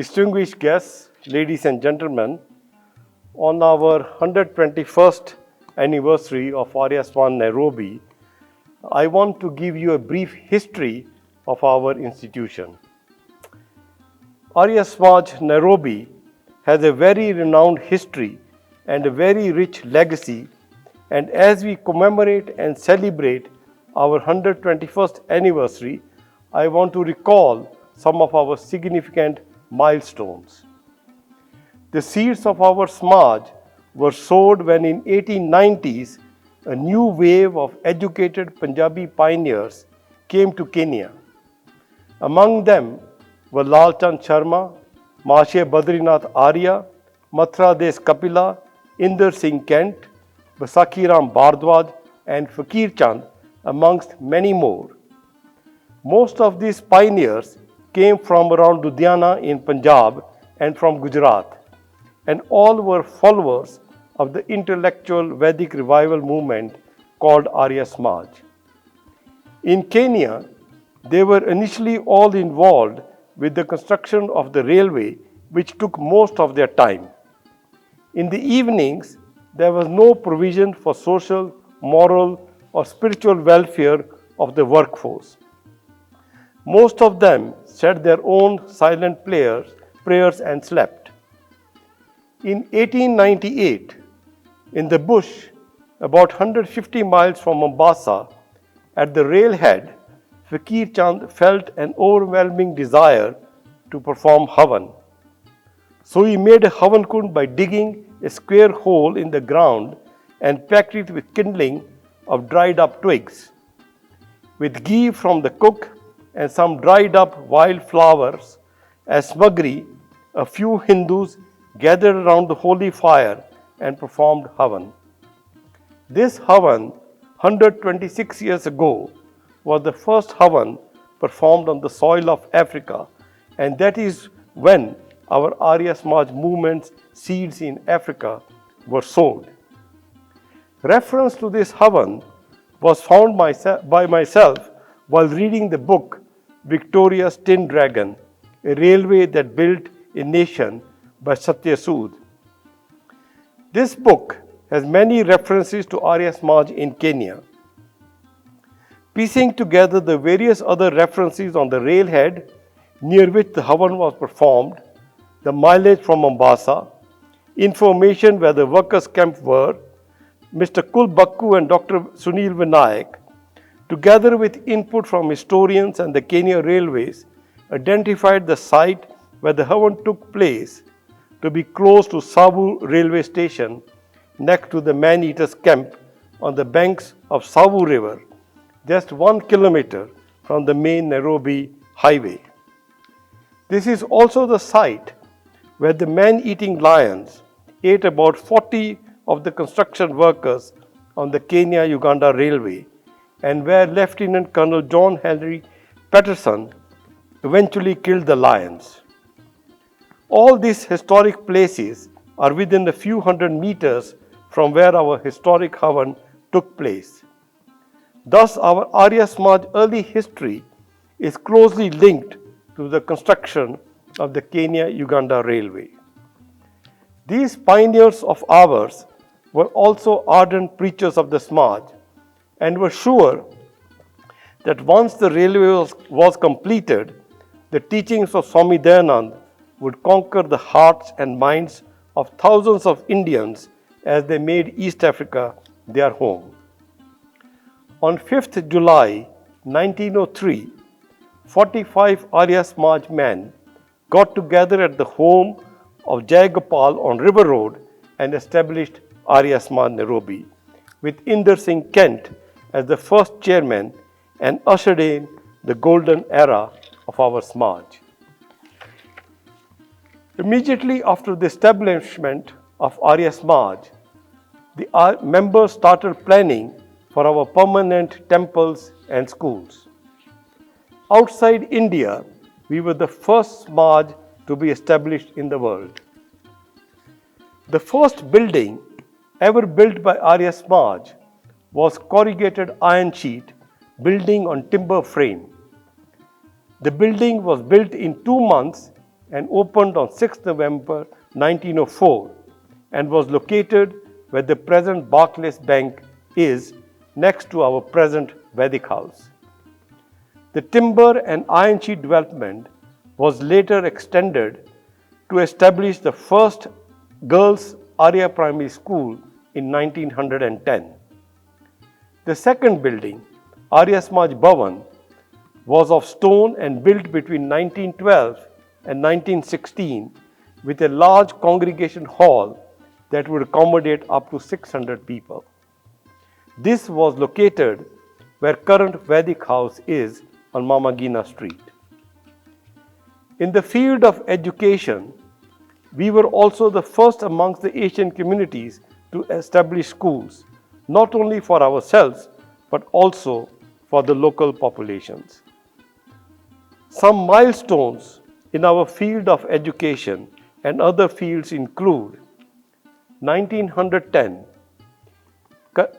distinguished guests, ladies and gentlemen, on our 121st anniversary of ARYA SAMAJ Nairobi, I want to give you a brief history of our institution. ARYA SAMAJ Nairobi has a very renowned history and a very rich legacy, and as we commemorate and celebrate our 121st anniversary, I want to recall some of our significant milestones. The seeds of our Samaj were sowed when in 1890s a new wave of educated Punjabi pioneers came to Kenya. Among them were Lal Chand Sharma, Mahasaya Badrinath Arya, Mathura Des Kapila, Inder Singh Kent, Basakhi Ram Bhardwaj and Fakir Chand, amongst many more. Most of these pioneers came from around Ludhiana in Punjab and from Gujarat, and all were followers of the intellectual Vedic revival movement called ARYA SAMAJ. In Kenya, they were initially all involved with the construction of the railway, which took most of their time. In the evenings, there was no provision for social, moral, or spiritual welfare of the workforce. Most of them said their own silent prayers and slept. In 1898, in the bush, about 150 miles from Mombasa, at the railhead, Fakir Chand felt an overwhelming desire to perform Havan. So he made a Havan kund by digging a square hole in the ground and packed it with kindling of dried up twigs. With ghee from the cook and some dried up wild flowers as smagri, a few Hindus gathered around the holy fire and performed Havan. This Havan, 126 years ago, was the first Havan performed on the soil of Africa, and that is when our ARYA SAMAJ movement's seeds in Africa were sowed. Reference to this Havan was found by myself while reading the book Victoria's Tin Dragon, a railway that built a nation by Satya Sood. This book has many references to ARYA SAMAJ in Kenya. Piecing together the various other references on the railhead near which the Havan was performed, the mileage from Mombasa, information where the workers' camp were, Mr. Kul Bakku and Dr. Sunil Vinayak, together with input from historians and the Kenya Railways, identified the site where the Havan took place to be close to Savu railway station, next to the man-eaters' camp on the banks of Savu River, just 1 kilometer from the main Nairobi highway. This is also the site where the man-eating lions ate about 40 of the construction workers on the Kenya-Uganda railway, and where Lieutenant Colonel John Henry Patterson eventually killed the lions. All these historic places are within a few hundred meters from where our historic Havan took place. Thus, our ARYA SAMAJ early history is closely linked to the construction of the Kenya-Uganda railway. These pioneers of ours were also ardent preachers of the Samaj and were sure that once the railway was completed, the teachings of Swami Dayanand would conquer the hearts and minds of thousands of Indians as they made East Africa their home. On 5th July 1903, 45 ARYA SAMAJ men got together at the home of Jai Gopal on River Road and established ARYA SAMAJ Nairobi, with Inder Singh Kent as the first chairman, and ushered in the golden era of our Samaj. Immediately after the establishment of ARYA SAMAJ, the members started planning for our permanent temples and schools. Outside India, we were the first Samaj to be established in the world. The first building ever built by ARYA SAMAJ was corrugated iron sheet building on timber frame. The building was built in 2 months and opened on 6 November 1904 and was located where the present Barclays Bank is, next to our present Vedic House. The timber and iron sheet development was later extended to establish the first girls' ARYA Primary School in 1910. The second building, ARYA Samaj Bhavan, was of stone and built between 1912 and 1916 with a large congregation hall that would accommodate up to 600 people. This was located where current Vedic House is on Mamagina Street. In the field of education, we were also the first amongst the Asian communities to establish schools, not only for ourselves, but also for the local populations. Some milestones in our field of education and other fields include 1910,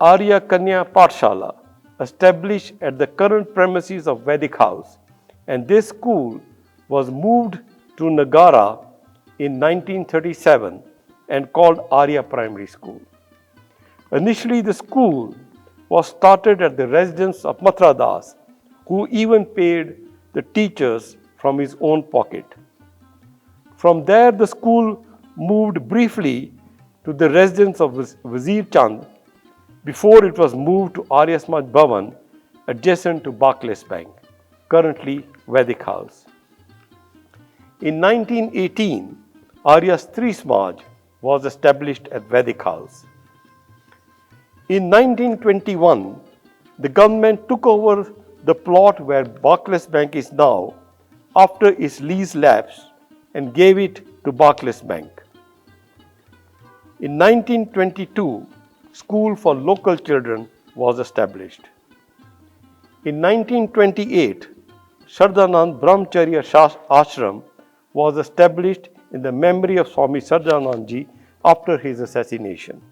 Arya Kanya Pathshala, established at the current premises of Vedic House, and this school was moved to Nagara in 1937 and called ARYA Primary School. Initially, the school was started at the residence of Mathura Das, who even paid the teachers from his own pocket. From there, the school moved briefly to the residence of Wazir Chand before it was moved to ARYA Samaj Bhavan adjacent to Barclays Bank, currently Vedic House. In 1918, ARYA Stri Samaj was established at Vedic House. In 1921, the government took over the plot where Barclays Bank is now after its lease lapse and gave it to Barclays Bank. In 1922, School for Local Children was established. In 1928, Shardanand Brahmacharya Ashram was established in the memory of Swami Shardanandji after his assassination.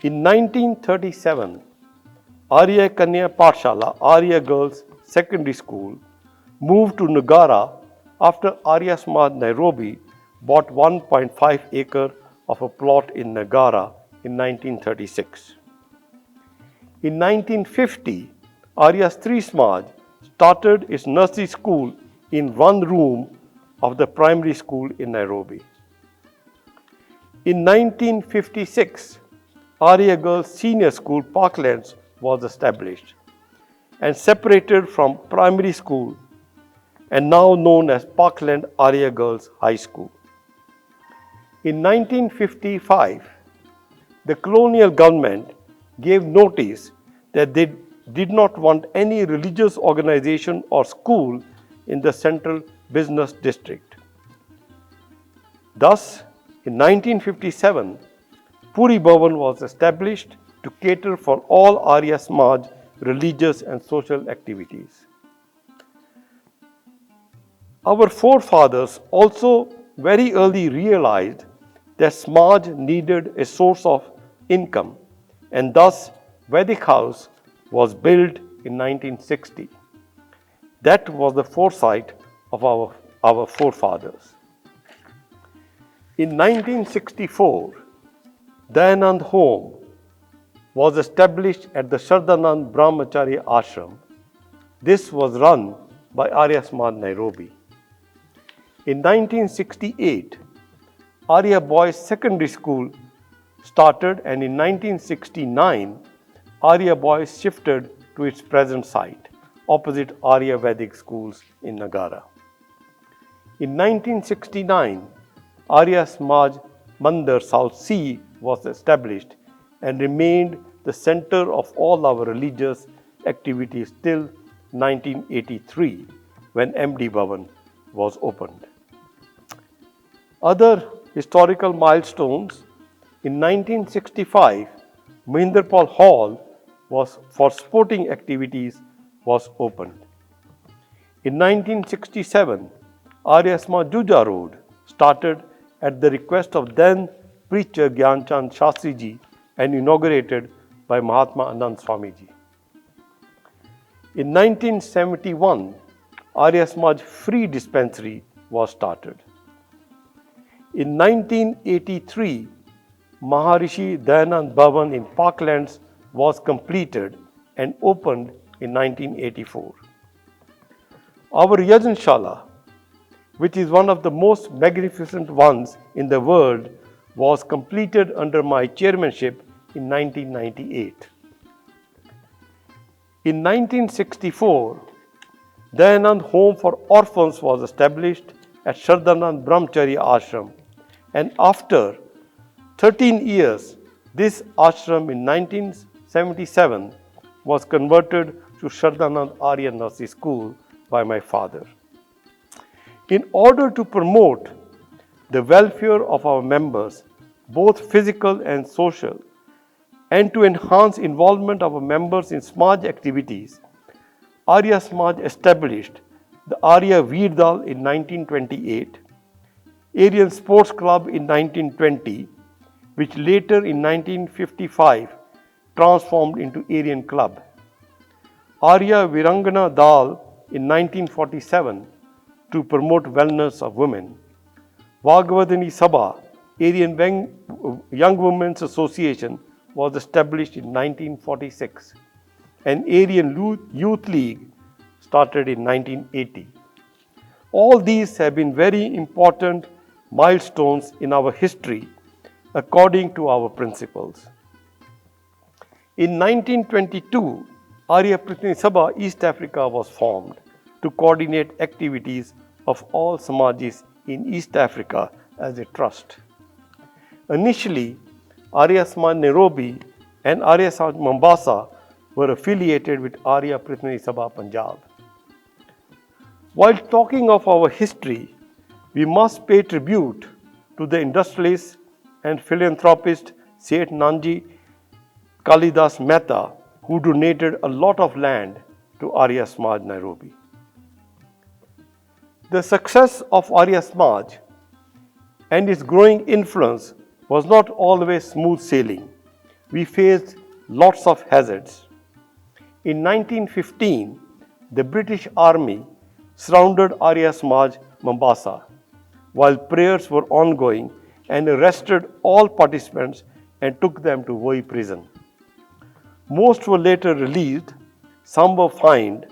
In 1937, Arya Kanya Pathshala, Arya Girls Secondary School, moved to Nagara after ARYA SAMAJ Nairobi bought 1.5 acre of a plot in Nagara in 1936. In 1950, ARYA Stri Samaj started its nursery school in one room of the primary school in Nairobi. In 1956, ARYA Girls Senior School Parklands was established and separated from primary school and now known as Parkland ARYA Girls High School. In 1955, the colonial government gave notice that they did not want any religious organization or school in the central business district. Thus, in 1957, Puri Bhavan was established to cater for all Arya Samaj religious and social activities. Our forefathers also very early realized that Samaj needed a source of income, and thus Vedic House was built in 1960. That was the foresight of our forefathers. In 1964, Dayanand Home was established at the Shardanand Brahmacharya Ashram. This was run by ARYA Samaj Nairobi. In 1968, ARYA Boys Secondary School started, and in 1969, ARYA Boys shifted to its present site, opposite ARYA Vedic Schools in Nagara. In 1969, ARYA Samaj Mandir South C was established and remained the center of all our religious activities till 1983, when MD Bhavan was opened. Other historical milestones: in 1965, Mahinderpal Hall for sporting activities was opened. In 1967, ARYA Samaj Juja Road started at the request of then preacher Gyanchand Shastri Ji and inaugurated by Mahatma Anand Swamiji. In 1971, ARYA Samaj Free Dispensary was started. In 1983, Maharishi Dayanand Bhavan in Parklands was completed and opened in 1984. Our Yajanshala, which is one of the most magnificent ones in the world, was completed under my chairmanship in 1998. In 1964, Dayanand Home for Orphans was established at Shraddhanand Brahmacharya Ashram, and after 13 years, this ashram in 1977 was converted to Shraddhanand Arya Nursery School by my father. In order to promote the welfare of our members, both physical and social, and to enhance involvement of our members in Samaj activities, ARYA Samaj established the ARYA Veerdal in 1928, Aryan Sports Club in 1920, which later in 1955 transformed into Aryan Club, ARYA Virangana Dal in 1947 to promote wellness of women, Vagavadini Sabha, Aryan Young Women's Association, was established in 1946, and Aryan Youth League started in 1980. All these have been very important milestones in our history according to our principles. In 1922, ARYA Pratinithi Sabha East Africa was formed to coordinate activities of all Samajis in East Africa as a trust. Initially, ARYA Samaj Nairobi and ARYA Samaj Mombasa were affiliated with ARYA Pratinithi Sabha Punjab. While talking of our history, we must pay tribute to the industrialist and philanthropist Seth Nanji Kalidas Mehta, who donated a lot of land to ARYA Samaj Nairobi. The success of ARYA Samaj and its growing influence was not always smooth sailing. We faced lots of hazards. In 1915, the British Army surrounded ARYA Samaj Mombasa while prayers were ongoing and arrested all participants and took them to Voi prison. Most were later released, some were fined,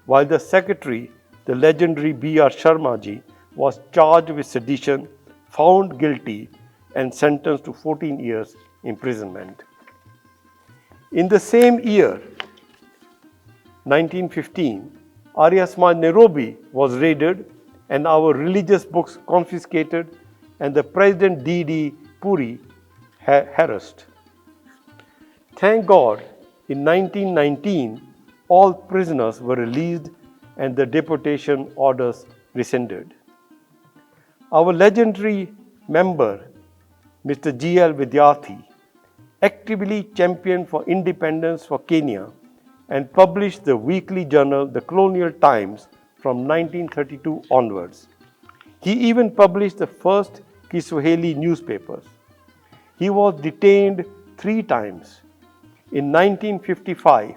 while the secretary, the legendary B.R. Sharma ji, was charged with sedition, found guilty, and sentenced to 14 years imprisonment. In the same year, 1915, ARYA Samaj Nairobi was raided and our religious books confiscated, and the President D.D. Puri harassed. Thank God, in 1919, all prisoners were released and the deportation orders rescinded. Our legendary member, Mr. G.L. Vidyarthi, actively championed for independence for Kenya and published the weekly journal The Colonial Times from 1932 onwards. He even published the first Kiswahili newspapers. He was detained 3 times. In 1955,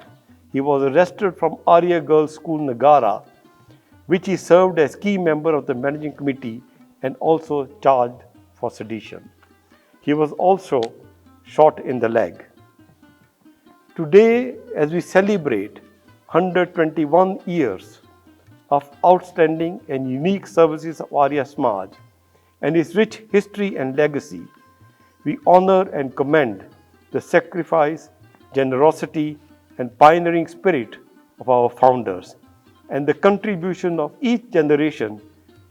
he was arrested from ARYA Girls School Nagara, which he served as key member of the managing committee and also charged for sedition. He was also shot in the leg. Today, as we celebrate 121 years of outstanding and unique services of ARYA Samaj and its rich history and legacy, we honor and commend the sacrifice, generosity, and pioneering spirit of our founders and the contribution of each generation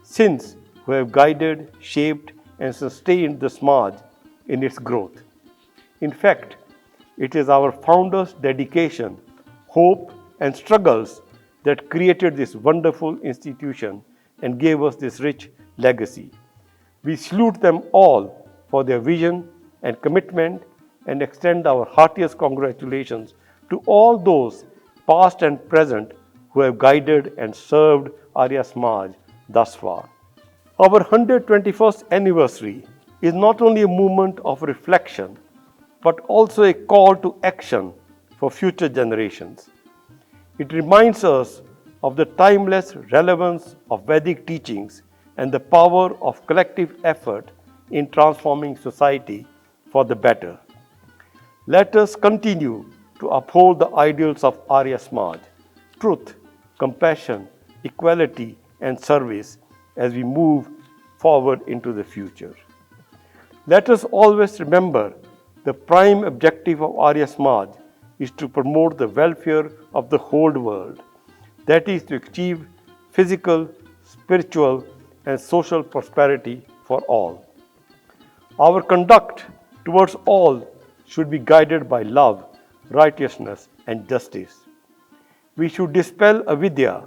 since who have guided, shaped, and sustained the Samaj in its growth. In fact, it is our founders' dedication, hope, and struggles that created this wonderful institution and gave us this rich legacy. We salute them all for their vision and commitment and extend our heartiest congratulations to all those past and present who have guided and served ARYA Samaj thus far. Our 121st anniversary is not only a moment of reflection, but also a call to action for future generations. It reminds us of the timeless relevance of Vedic teachings and the power of collective effort in transforming society for the better. Let us continue to uphold the ideals of ARYA SAMAJ, truth, compassion, equality, and service as we move forward into the future. Let us always remember the prime objective of ARYA SAMAJ is to promote the welfare of the whole world, that is to achieve physical, spiritual, and social prosperity for all. Our conduct towards all should be guided by love, righteousness, and justice. We should dispel avidya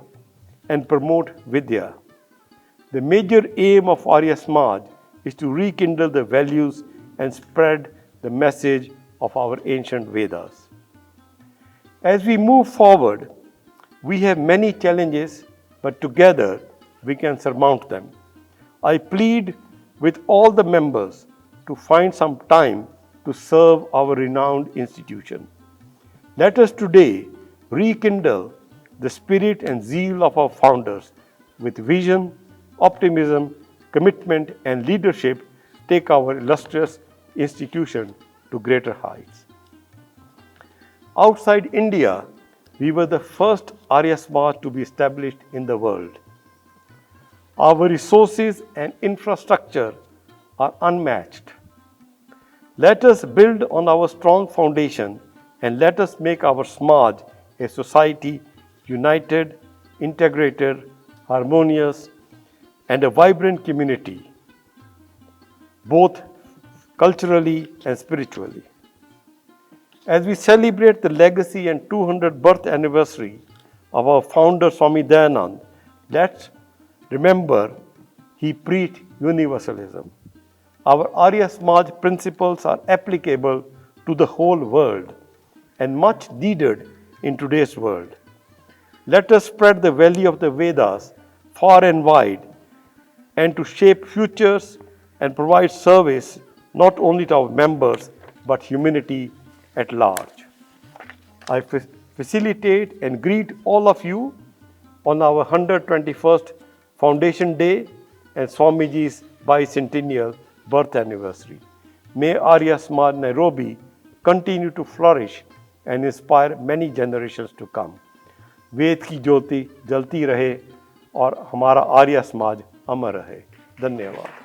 and promote vidya. The major aim of ARYA SAMAJ is to rekindle the values and spread the message of our ancient Vedas. As we move forward, we have many challenges, but together we can surmount them. I plead with all the members to find some time to serve our renowned institution. Let us today rekindle the spirit and zeal of our founders with vision, optimism, commitment, and leadership. Take our illustrious institution to greater heights. Outside India, we were the first ARYA SAMAJ to be established in the world. Our resources and infrastructure are unmatched. Let us build on our strong foundation and let us make our Samaj a society united, integrated, harmonious, and a vibrant community, both culturally and spiritually. As we celebrate the legacy and 200th birth anniversary of our founder Swami Dayanand, let's remember he preached universalism. Our ARYA SAMAJ principles are applicable to the whole world and much needed in today's world. Let us spread the value of the Vedas far and wide and to shape futures and provide service not only to our members but humanity at large. I facilitate and greet all of you on our 121st Foundation Day and Swamiji's bicentennial birth anniversary. May ARYA SAMAJ Nairobi continue to flourish and inspire many generations to come. वेद की ज्योति जलती रहे और हमारा आर्य समाज अमर रहे। धन्यवाद।